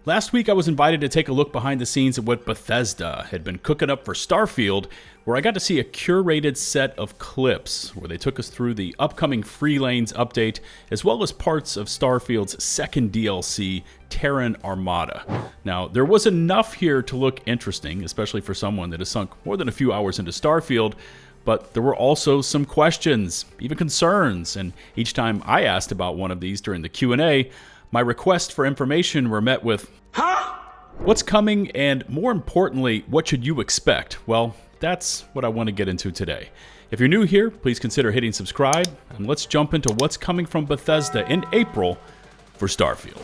Last week I was invited to take a look behind the scenes at what Bethesda had been cooking up for Starfield, where I got to see a curated set of clips where they took us through the upcoming Free Lanes update, as well as parts of Starfield's second DLC, Terran Armada. Now, there was enough here to look interesting, especially for someone that has sunk more than a few hours into Starfield, but there were also some questions, even concerns, and each time I asked about one of these during the Q&A, my requests for information were met with, "Huh? What's coming, and more importantly, what should you expect?" Well, that's what I want to get into today. If you're new here, please consider hitting subscribe, and let's jump into what's coming from Bethesda in April for Starfield.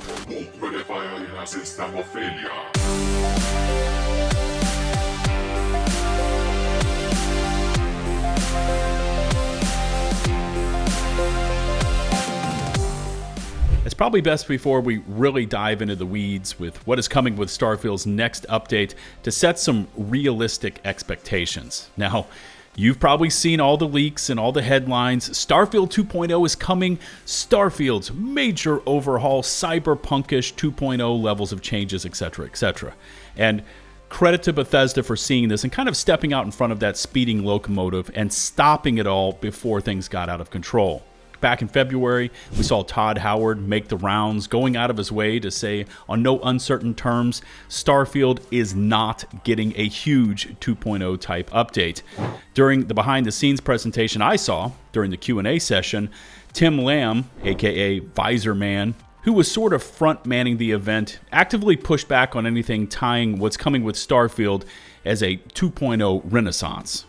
It's probably best before we really dive into the weeds with what is coming with Starfield's next update to set some realistic expectations. Now, you've probably seen all the leaks and all the headlines. Starfield 2.0 is coming. Starfield's major overhaul, Cyberpunkish 2.0 levels of changes, etc., etc. And credit to Bethesda for seeing this and kind of stepping out in front of that speeding locomotive and stopping it all before things got out of control. Back in February, we saw Todd Howard make the rounds, going out of his way to say, on no uncertain terms, Starfield is not getting a huge 2.0 type update. During the behind-the-scenes presentation I saw during the Q&A session, Tim Lamb, aka Visor Man, who was sort of front-manning the event, actively pushed back on anything tying what's coming with Starfield as a 2.0 renaissance.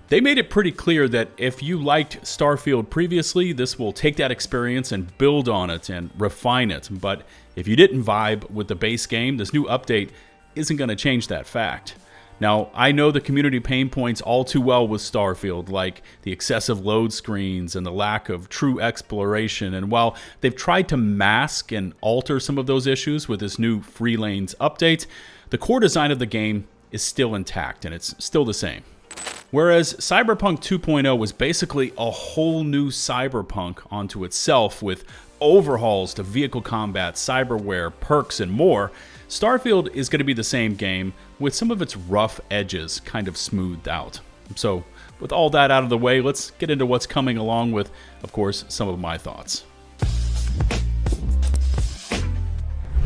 They made it pretty clear that if you liked Starfield previously, this will take that experience and build on it and refine it. But if you didn't vibe with the base game, this new update isn't going to change that fact. Now, I know the community pain points all too well with Starfield, like the excessive load screens and the lack of true exploration. And while they've tried to mask and alter some of those issues with this new Free Lanes update, the core design of the game is still intact and it's still the same. Whereas Cyberpunk 2.0 was basically a whole new Cyberpunk onto itself with overhauls to vehicle combat, cyberware, perks, and more, Starfield is going to be the same game with some of its rough edges kind of smoothed out. So with all that out of the way, let's get into what's coming along with, of course, some of my thoughts.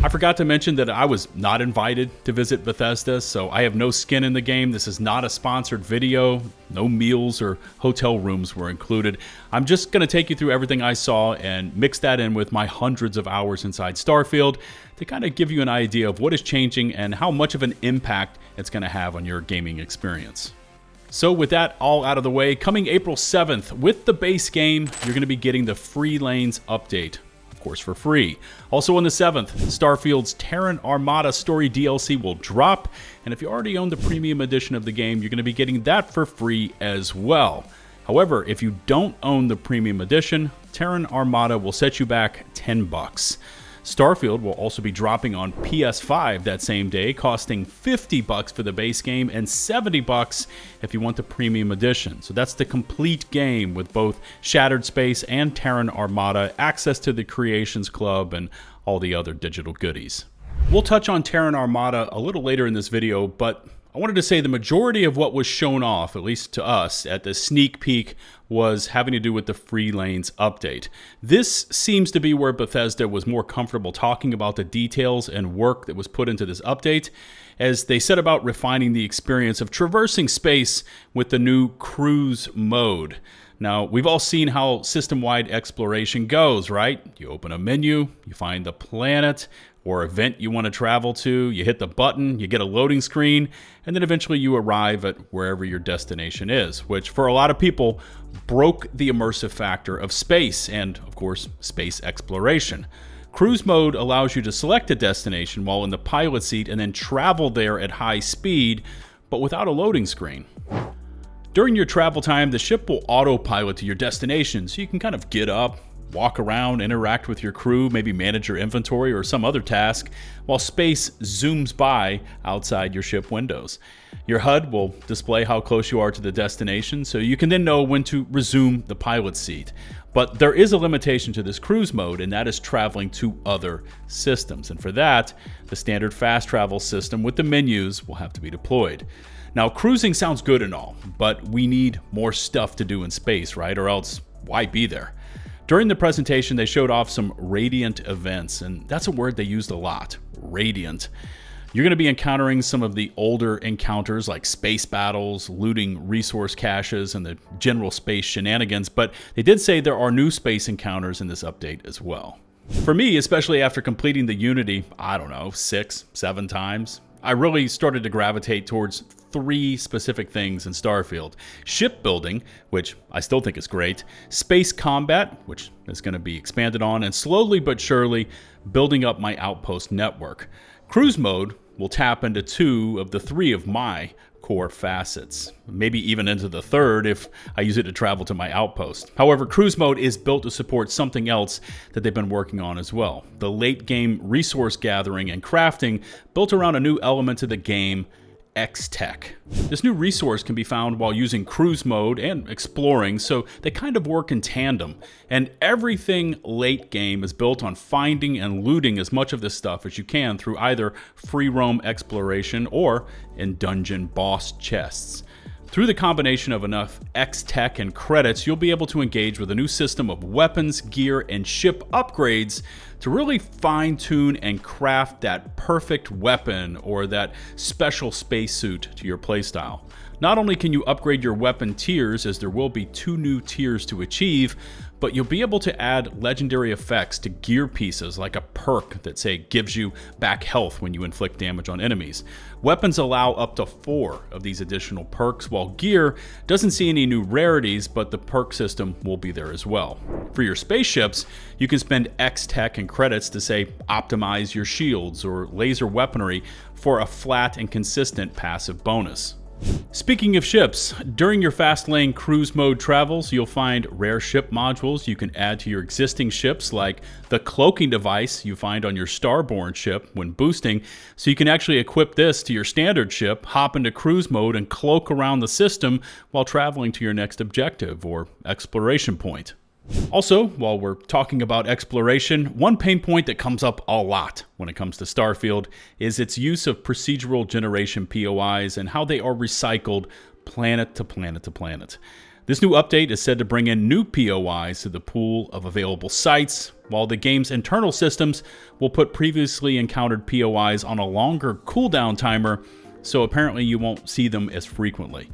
I forgot to mention that I was not invited to visit Bethesda, so I have no skin in the game. This is not a sponsored video. No meals or hotel rooms were included. I'm just going to take you through everything I saw and mix that in with my hundreds of hours inside Starfield to kind of give you an idea of what is changing and how much of an impact it's going to have on your gaming experience. So with that all out of the way, coming April 7th with the base game, you're going to be getting the Free Lanes update. Course, for free. Also on the 7th, Starfield's Terran Armada story DLC will drop, and if you already own the premium edition of the game, you're going to be getting that for free as well. However, if you don't own the premium edition, Terran Armada will set you back $10. Starfield will also be dropping on PS5 that same day, costing $50 for the base game and $70 if you want the premium edition. So that's the complete game with both Shattered Space and Terran Armada, access to the Creations Club, and all the other digital goodies. We'll touch on Terran Armada a little later in this video, but I wanted to say the majority of what was shown off, at least to us, at the sneak peek was having to do with the Free Lanes update. This seems to be where Bethesda was more comfortable talking about the details and work that was put into this update, as they set about refining the experience of traversing space with the new cruise mode. Now, we've all seen how system-wide exploration goes, right? You open a menu, you find the planet or event you want to travel to, you hit the button, you get a loading screen, and then eventually you arrive at wherever your destination is, which for a lot of people broke the immersive factor of space and, of course, space exploration. Cruise mode allows you to select a destination while in the pilot seat and then travel there at high speed, but without a loading screen. During your travel time, the ship will autopilot to your destination, so you can kind of get up, walk around, interact with your crew, maybe manage your inventory or some other task, while space zooms by outside your ship windows. Your HUD will display how close you are to the destination, so you can then know when to resume the pilot seat. But there is a limitation to this cruise mode, and that is traveling to other systems. And for that, the standard fast travel system with the menus will have to be deployed. Now, cruising sounds good and all, but we need more stuff to do in space, right? Or else, why be there? During the presentation, they showed off some radiant events, and that's a word they used a lot, radiant. You're going to be encountering some of the older encounters like space battles, looting resource caches, and the general space shenanigans, but they did say there are new space encounters in this update as well. For me, especially after completing the Unity, I don't know, 6, 7 times, I really started to gravitate towards 3 specific things in Starfield. Shipbuilding, which I still think is great, space combat, which is going to be expanded on, and slowly but surely building up my outpost network. Cruise mode will tap into 2 of the 3 of my core facets, maybe even into the 3rd if I use it to travel to my outpost. However, cruise mode is built to support something else that they've been working on as well. The late game resource gathering and crafting built around a new element to the game, 𝗓𝐴𝑡𝐻. This new resource can be found while using cruise mode and exploring, so they kind of work in tandem. And everything late game is built on finding and looting as much of this stuff as you can through either free roam exploration or in dungeon boss chests. Through the combination of enough 𝗓𝐻 and credits, you'll be able to engage with a new system of weapons, gear, and ship upgrades to really fine-tune and craft that perfect weapon or that special spacesuit to your playstyle. Not only can you upgrade your weapon tiers, as there will be 2 new tiers to achieve, but you'll be able to add legendary effects to gear pieces like a perk that, say, gives you back health when you inflict damage on enemies. Weapons allow up to 4 of these additional perks, while gear doesn't see any new rarities, but the perk system will be there as well. For your spaceships, you can spend 𝗓𝐻 and credits to, say, optimize your shields or laser weaponry for a flat and consistent passive bonus. Speaking of ships, during your fast lane cruise mode travels, you'll find rare ship modules you can add to your existing ships, like the cloaking device you find on your Starborn ship when boosting, so you can actually equip this to your standard ship, hop into cruise mode, and cloak around the system while traveling to your next objective or exploration point. Also, while we're talking about exploration, one pain point that comes up a lot when it comes to Starfield is its use of procedural generation POIs and how they are recycled planet to planet to planet. This new update is said to bring in new POIs to the pool of available sites, while the game's internal systems will put previously encountered POIs on a longer cooldown timer, so apparently you won't see them as frequently.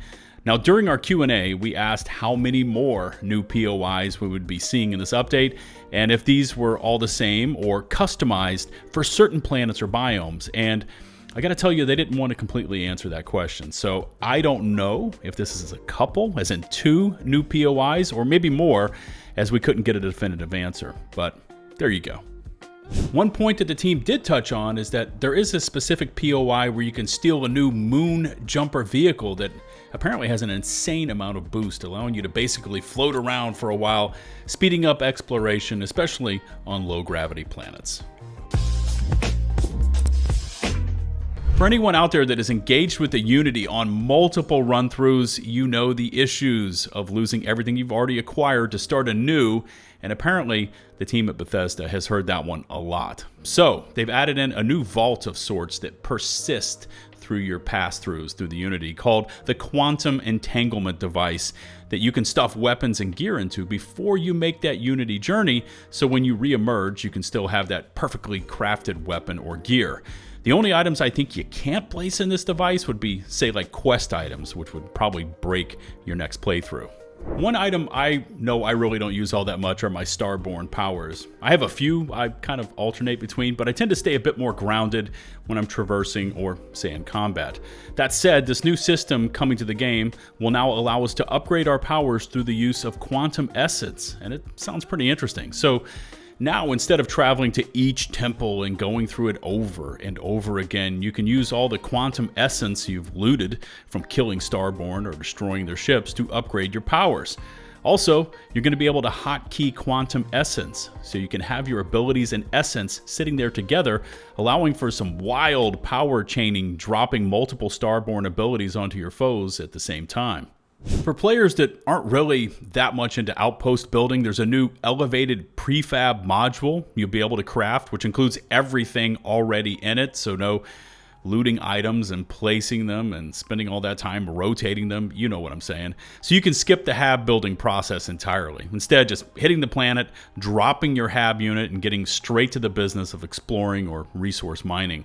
Now, during our Q&A, we asked how many more new POIs we would be seeing in this update, and if these were all the same or customized for certain planets or biomes. And I gotta tell you, they didn't want to completely answer that question. So I don't know if this is a couple, as in 2 new POIs, or maybe more, as we couldn't get a definitive answer. But there you go. One point that the team did touch on is that there is a specific POI where you can steal a new moon jumper vehicle that apparently has an insane amount of boost, allowing you to basically float around for a while, speeding up exploration, especially on low gravity planets. For anyone out there that is engaged with the Unity on multiple run-throughs, you know the issues of losing everything you've already acquired to start anew, and apparently the team at Bethesda has heard that one a lot. So they've added in a new vault of sorts that persist through your pass-throughs through the Unity, called the Quantum Entanglement Device, that you can stuff weapons and gear into before you make that Unity journey, so when you re-emerge, you can still have that perfectly crafted weapon or gear. The only items I think you can't place in this device would be, say, like quest items, which would probably break your next playthrough. One item I know I really don't use all that much are my Starborn powers. I have a few I kind of alternate between, but I tend to stay a bit more grounded when I'm traversing or, say, in combat. That said, this new system coming to the game will now allow us to upgrade our powers through the use of quantum essence, and it sounds pretty interesting. So now, instead of traveling to each temple and going through it over and over again, you can use all the quantum essence you've looted from killing Starborn or destroying their ships to upgrade your powers. Also, you're going to be able to hotkey quantum essence, so you can have your abilities and essence sitting there together, allowing for some wild power chaining, dropping multiple Starborn abilities onto your foes at the same time. For players that aren't really that much into outpost building, there's a new elevated prefab module you'll be able to craft, which includes everything already in it, so no looting items and placing them and spending all that time rotating them. You know what I'm saying. So you can skip the hab building process entirely. Instead, just hitting the planet, dropping your hab unit, and getting straight to the business of exploring or resource mining.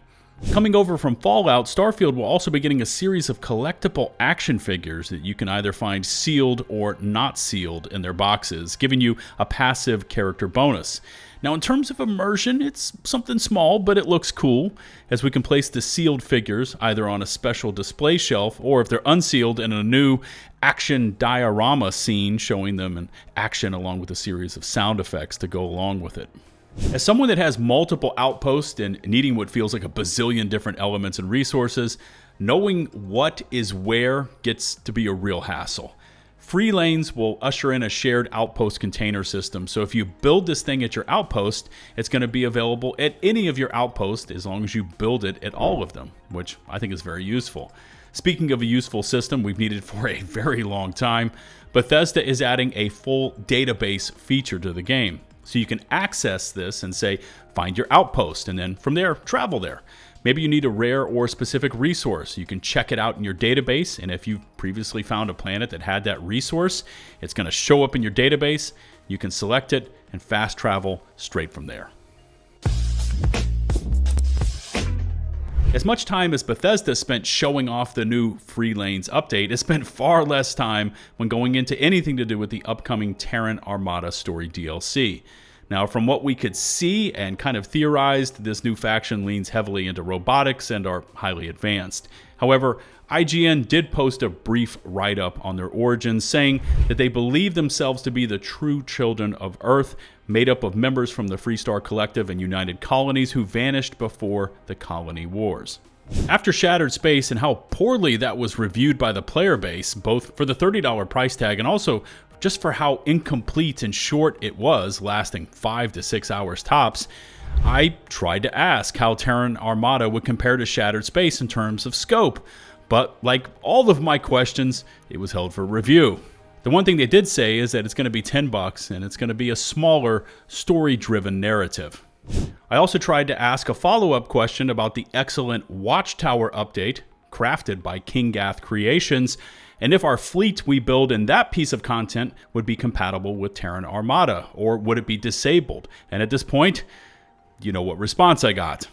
Coming over from Fallout, Starfield will also be getting a series of collectible action figures that you can either find sealed or not sealed in their boxes, giving you a passive character bonus. Now, in terms of immersion, it's something small, but it looks cool, as we can place the sealed figures either on a special display shelf, or if they're unsealed, in a new action diorama scene showing them in action along with a series of sound effects to go along with it. As someone that has multiple outposts and needing what feels like a bazillion different elements and resources, knowing what is where gets to be a real hassle. Free lanes will usher in a shared outpost container system, so if you build this thing at your outpost, it's going to be available at any of your outposts as long as you build it at all of them, which I think is very useful. Speaking of a useful system we've needed for a very long time, Bethesda is adding a full database feature to the game. So you can access this and say, find your outpost, and then from there, travel there. Maybe you need a rare or specific resource. You can check it out in your database, and if you've previously found a planet that had that resource, it's going to show up in your database. You can select it and fast travel straight from there. As much time as Bethesda spent showing off the new Free Lanes update, it spent far less time when going into anything to do with the upcoming Terran Armada story DLC. Now, from what we could see and kind of theorized, this new faction leans heavily into robotics and are highly advanced. However, IGN did post a brief write-up on their origins, saying that they believe themselves to be the true children of Earth, made up of members from the Freestar Collective and United Colonies who vanished before the Colony Wars. After Shattered Space and how poorly that was reviewed by the player base, both for the $30 price tag and also just for how incomplete and short it was, lasting 5 to 6 hours tops, I tried to ask how Terran Armada would compare to Shattered Space in terms of scope. But like all of my questions, it was held for review. The one thing they did say is that it's going to be $10 and it's going to be a smaller, story-driven narrative. I also tried to ask a follow-up question about the excellent Watchtower update crafted by King-Gath Creations, and if our fleet we build in that piece of content would be compatible with Terran Armada, or would it be disabled? And at this point, you know what response I got.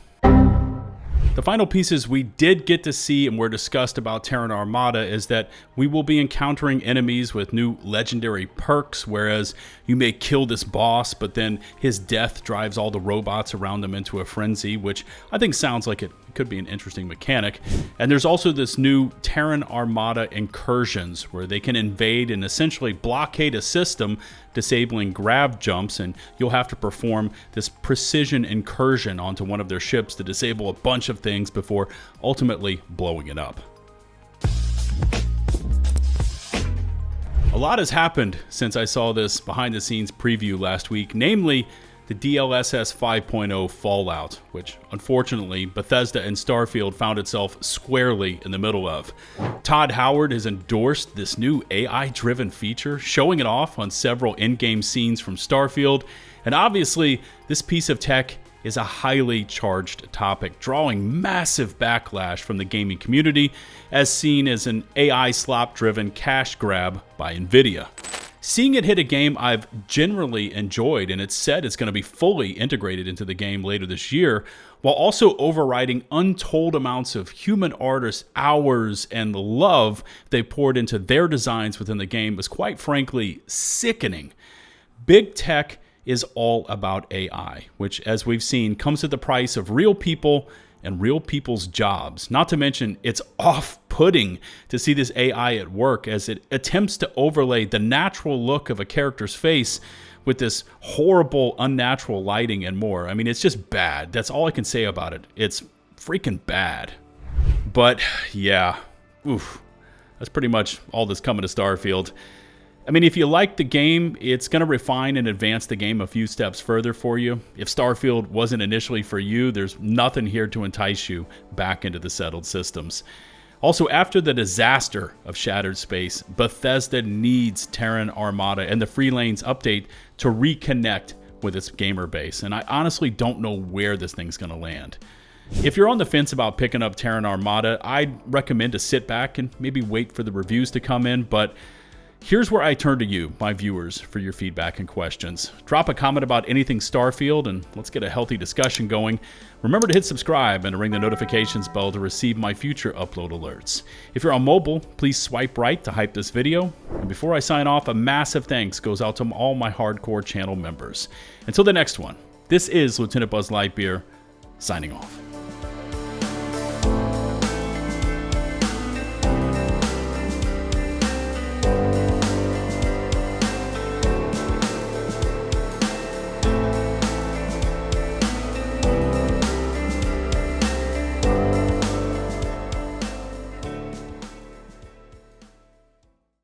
The final pieces we did get to see and were discussed about Terran Armada is that we will be encountering enemies with new legendary perks, whereas you may kill this boss, but then his death drives all the robots around them into a frenzy, which I think sounds like it could be an interesting mechanic. And there's also this new Terran Armada incursions, where they can invade and essentially blockade a system, disabling grab jumps, and you'll have to perform this precision incursion onto one of their ships to disable a bunch of things before ultimately blowing it up. A lot has happened since I saw this behind the scenes preview last week, namely the DLSS 5.0 Fallout, which unfortunately Bethesda and Starfield found itself squarely in the middle of. Todd Howard has endorsed this new AI-driven feature, showing it off on several in-game scenes from Starfield, and obviously this piece of tech is a highly charged topic, drawing massive backlash from the gaming community, as seen as an AI slop-driven cash grab by NVIDIA. Seeing it hit a game I've generally enjoyed, and it's said it's going to be fully integrated into the game later this year, while also overriding untold amounts of human artists' hours and the love they poured into their designs within the game, was quite frankly sickening. Big tech is all about AI, which, as we've seen, comes at the price of real people and real people's jobs. Not to mention, it's off-putting to see this AI at work as it attempts to overlay the natural look of a character's face with this horrible, unnatural lighting and more. I mean, it's just bad. That's all I can say about it. It's freaking bad. But yeah, that's pretty much all that's coming to Starfield. I mean, if you like the game, it's going to refine and advance the game a few steps further for you. If Starfield wasn't initially for you, there's nothing here to entice you back into the settled systems. Also, after the disaster of Shattered Space, Bethesda needs Terran Armada and the Free Lanes update to reconnect with its gamer base, and I honestly don't know where this thing's going to land. If you're on the fence about picking up Terran Armada, I'd recommend to sit back and maybe wait for the reviews to come in, but here's where I turn to you, my viewers, for your feedback and questions. Drop a comment about anything Starfield, and let's get a healthy discussion going. Remember to hit subscribe and to ring the notifications bell to receive my future upload alerts. If you're on mobile, please swipe right to hype this video. And before I sign off, a massive thanks goes out to all my hardcore channel members. Until the next one, this is 𝐓𝐿BuzzLitebeer, signing off.